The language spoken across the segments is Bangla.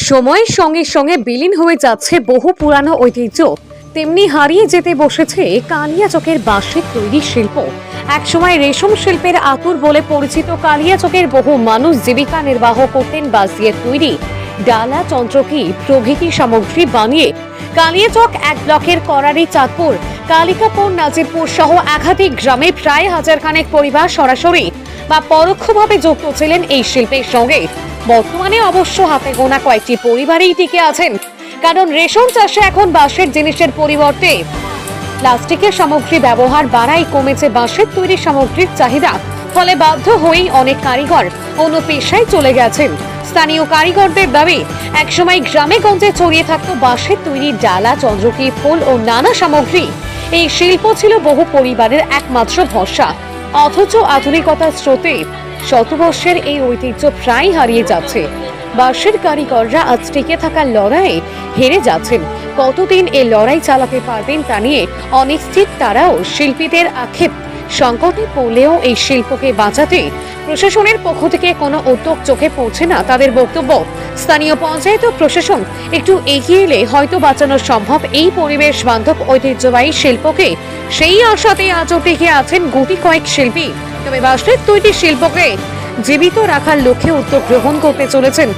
সময়ের সঙ্গে সঙ্গে বিলীন হয়ে যাচ্ছে বহু পুরানো ঐতিহ্য, তেমনি হারিয়ে যেতে বসেছে কালিয়াচকের বাঁশের তৈরি শিল্প। একসময় রেশম শিল্পের আতুর বলে পরিচিত কালিয়াচকের বহু মানুষ জীবিকা নির্বাহ করতেন বাঁশ দিয়ে তৈরি ডালা, চন্দ্রকি প্রভৃতি সামগ্রী বানিয়ে। কালিয়াচক এক ব্লকের করারি, চাঁদপুর, কালিকাপুর, নাজিরপুর সহ একাধিক গ্রামে প্রায় হাজারখানেক পরিবার সরাসরি বা পরোক্ষভাবে যুক্ত ছিলেন এই শিল্পের সঙ্গে। বর্তমানে অবশ্য হাতে গোনা কয়েকটি পরিবারই টিকে আছেন, কারণ রেশম চাষে এখন বাঁশের জিনিসের পরিবর্তে প্লাস্টিকের সামগ্রী ব্যবহার বাড়াই কমেছে বাঁশের তৈরি সামগ্রীর চাহিদা। ফলে বাধ্য হয়েই অনেক কারিগর অন্য পেশায় চলে গেছেন। স্থানীয় কারিগরদের দাবি, একসময় গ্রামে গঞ্জে ছড়িয়ে থাকতো বাঁশের তৈরি ডালা, চন্দ্রকি, ফুল ও নানা সামগ্রী। এই শিল্প ছিল বহু পরিবারের একমাত্র ভরসা। অথচ আধুনিকতার স্রোতে শতবর্ষের এই ঐতিহ্য প্রায় হারিয়ে যাচ্ছে। বাঁশের কারিগররা আজ টিকে থাকার লড়াইয়ে হেরে যাচ্ছেন। কতদিন এই লড়াই চালাতে পারবেন তা নিয়ে অনিশ্চিত তারাও। শিল্পীদের আক্ষেপ, সংকটে পড়লেও এই শিল্পকে বাঁচাতে প্রশাসনের পক্ষ থেকে কোনো উদ্যোগ চোখে পড়ছে না তাদের বক্তব্য। স্থানীয় পঞ্চায়েত ও প্রশাসন একটু এগিয়ে এলে হয়তো বাঁচানো সম্ভব এই পরিবেশ বান্ধব ঐতিহ্যবাহী শিল্পকে। সেই আশাতে আজও টিকে আছেন গুটি কয়েক শিল্পী। তবে বাঁশের তৈরি শিল্পকে জীবিত রাখার লক্ষ্যে উদ্যোগ গ্রহণ করতে চলেছেন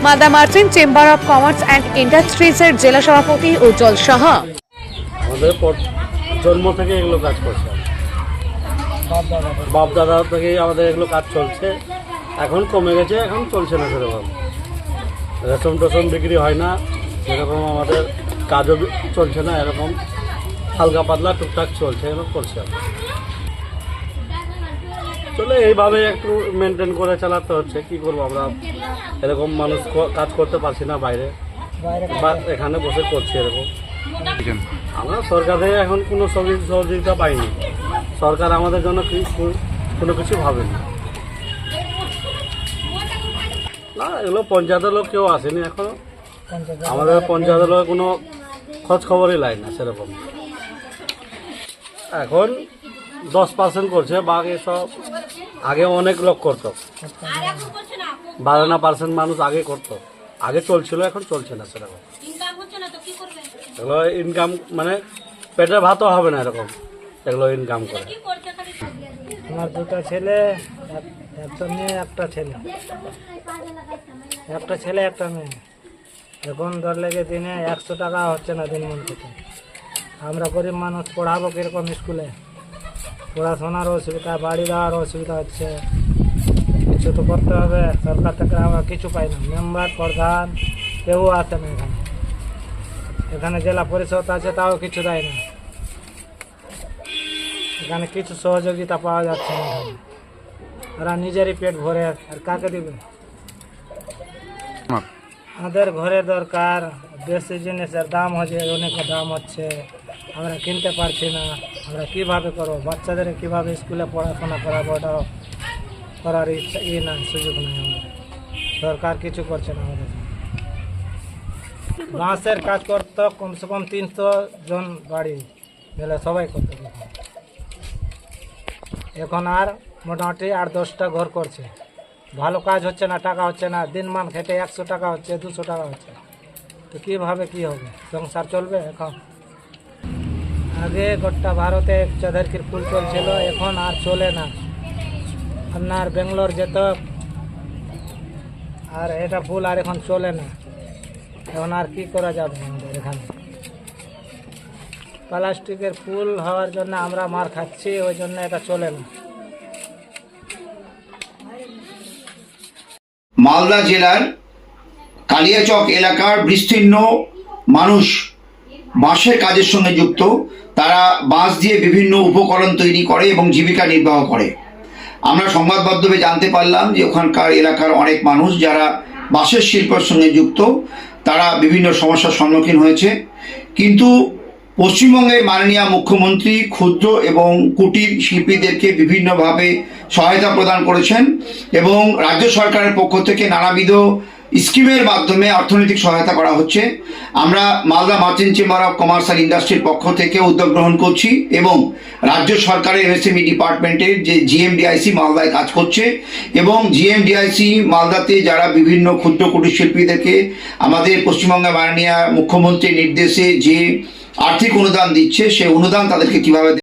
মাদা merchant chamber of commerce and ইন্ডাস্ট্রিজের জেলা সভাপতি উজ্জ্বল সাহা। আমাদের জন্ম থেকে এগুলো কাজ করছে, বাপ দাদা থেকেই আমাদের এগুলো কাজ চলছে। এখন কমে গেছে, এখন চলছে না সেরকম। রেশম টেশম বিক্রি হয় না সেরকম, আমাদের কাজও চলছে না এরকম, হালকা পাতলা টুকটাক চলছে, এরকম করছে। চলে এইভাবে একটু মেনটেন করে চালাতে হচ্ছে। কি করবো আমরা, এরকম মানুষ কাজ করতে পারছি না বাইরে, বা এখানে বসে করছি এরকম। আমরা সরকার থেকে এখন কোনো সহযোগিতা পাইনি। সরকার আমাদের জন্য কোনো কিছু ভাবেনি না। এগুলো পঞ্চায়েতের লোক কেউ আসেনি এখনো, আমাদের পঞ্চায়েতের লোক কোনো খোঁজ খবরই লাই না সেরকম। এখন 10% করছে, বাকি সব আগে অনেক লোক করতো। 12% মানুষ আগে করতো, আগে চলছিল, এখন চলছে না সেরকম। এগুলো ইনকাম মানে পেটের ভাতও হবে না এরকম এগুলো ইনকাম করে। আমার দুটো ছেলে, একটা মেয়ে, একটা ছেলে, একটা মেয়ে। এখন ধরলে যে দিনে 100 টাকা হচ্ছে না দিন মন থেকে। আমরা গরিব মানুষ, পড়াবো কীরকম স্কুলে? পড়াশোনার অসুবিধা, বাড়ি দেওয়ার অসুবিধা হচ্ছে। কিছু তো করতে হবে, সরকার থেকে আমরা কিছু পাই না। মেম্বার, প্রধান কেউ আসে না এখানে। এখানে জেলা পরিষদ আছে, তাও কিছু দেয় না। এখানে কিছু সহযোগিতা পাওয়া যাচ্ছে না। ওরা নিজেরই পেট ভরে, আর কাকে দিবে? আমাদের ঘরে দরকার, বেশি জিনিসের দাম হচ্ছে, অনেক দাম হচ্ছে, আমরা কিনতে পারছি না। আমরা কীভাবে করবো? বাচ্চাদের কীভাবে স্কুলে পড়াশোনা করাবো? ওটাও করার ইচ্ছা নাই, সুযোগ নেই আমাদের। সরকার কিছু করছে না আমাদের। বাঁশের কাজ করতো কমসে কম 300 জন বাড়ি মিলে সবাই করতো। এখন আর মোটামুটি 8-10টা ঘর করছে। ভালো কাজ হচ্ছে না, টাকা হচ্ছে না। দিনমান খেটে 100 টাকা হচ্ছে, 200 টাকা হচ্ছে। তো কীভাবে কী হবে? সংসার চলবে এখন? আগে গোটা ভারতে চৌধুরীর ফুল চলছিল, এখন আর চলে না। আপনার বেঙ্গলোর যেত, আর এটা ফুল আর এখন চলে না। এখন আর কি করা যাবে আমাদের এখানে? প্লাস্টিকের ফুল হওয়ার জন্য আমরা মার খাচ্ছি, ওই জন্য এটা চলে না। মালদা জেলার কালিয়াচক এলাকার বিস্তীর্ণ মানুষ বাঁশের কাজের সঙ্গে যুক্ত। তারা বাঁশ দিয়ে বিভিন্ন উপকরণ তৈরি করে এবং জীবিকা নির্বাহ করে। আমরা সংবাদ মাধ্যমে জানতে পারলাম যে ওখানকার এলাকার অনেক মানুষ যারা বাঁশের শিল্পের সঙ্গে যুক্ত, তারা বিভিন্ন সমস্যার সম্মুখীন হয়েছে। কিন্তু পশ্চিমবঙ্গের মাননীয় মুখ্যমন্ত্রী ক্ষুদ্র এবং কুটির শিল্পীদেরকে বিভিন্নভাবে সহায়তা প্রদান করেছেন এবং রাজ্য সরকারের পক্ষ থেকে নানাবিধ স্কিমের মাধ্যমে অর্থনৈতিক সহায়তা করা হচ্ছে। আমরা Malda merchant chamber of commerce and ইন্ডাস্ট্রির পক্ষ থেকে উদ্যোগ গ্রহণ করছি এবং রাজ্য সরকারের এমএসএমই ডিপার্টমেন্টের যে জিএমডিআইসি মালদায় কাজ করছে এবং জিএমডিআইসি মালদাতে যারা বিভিন্ন ক্ষুদ্র কুটির শিল্পীদেরকে আমাদের পশ্চিমবঙ্গের মাননীয় মুখ্যমন্ত্রীর নির্দেশে যে আর্থিক অনুদান দিচ্ছে, সেই অনুদান তাদেরকে কিভাবে